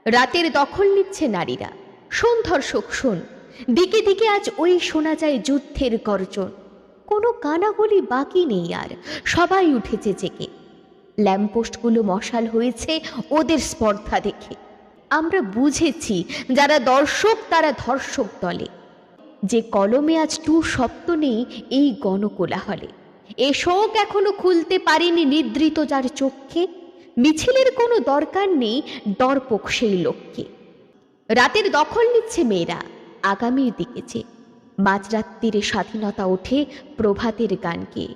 রাতের দখল নিচ্ছে নারীরা। শোন ধর্ষক শোন, দিকে দিকে আজ ওই শোনা যায় যুদ্ধের গর্জন। কোনো কানাগলি বাকি নেই আর, সবাই উঠেছে জেগে। ল্যাম্পপোস্টগুলো মশাল হয়েছে ওদের স্পর্ধা দেখে। আমরা বুঝেছি যারা দর্শক তারা ধর্ষক দলে। যে কলমে আজ টু শব্দ নেই এই গণকোলাহলে। এ শোক এখনো খুলতে পারেনি নিদ্রিত যার চক্ষে। মিছিলের কোনো দরকার নেই দর্পক সেই লক্ষ্যে। রাতের দখল নিচ্ছে মেয়েরা আগামীর দিকে যে। মাঝরাত্রিরে স্বাধীনতা ওঠে প্রভাতের গানকে।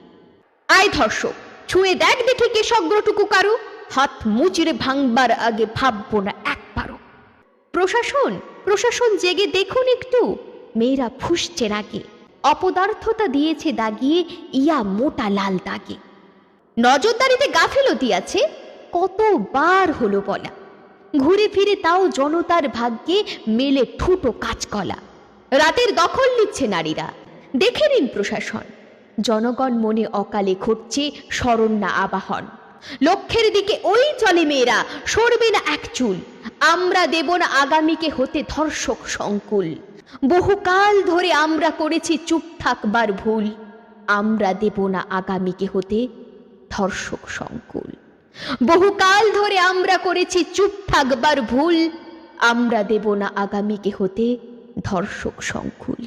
আয় ধর্ষক, ছুঁয়ে দেখ দেখি কে সগ্রটুকু কারো। হাত মুচিরে ভাঙবার আগে ভাববো না একবারও। প্রশাসন প্রশাসন জেগে দেখুন একটু, মেয়েরা ফুঁসছে রাগে। অপদার্থতা দিয়েছে দাগিয়ে ইয়া মোটা লাল দাগে। নজরদারিতে গাফিলতি আছে কতবার হলো বলা। ঘুরে ফিরে তাও জনতার ভাগ্যে মেলে ঠুটো কাঁচকলা। রাতের দখল নিচ্ছে নারীরা, দেখে নিন প্রশাসন। জনগণ মনে অকালে ঘটছে স্মরণ না আবাহন। লক্ষ্যের দিকে ওই চলে মেয়েরা, সরবে না এক চুল। আমরা দেব না আগামীকে হতে ধর্ষক সংকুল। বহুকাল ধরে আমরা করেছি চুপ থাকবার ভুল। আমরা দেব না আগামীকে হতে ধর্ষক সংকুল। বহুকাল ধরে আমরা করেছি চুপ থাকবার ভুল। আমরা দেব না আগামীকে হতে ধর্ষক সংকুল।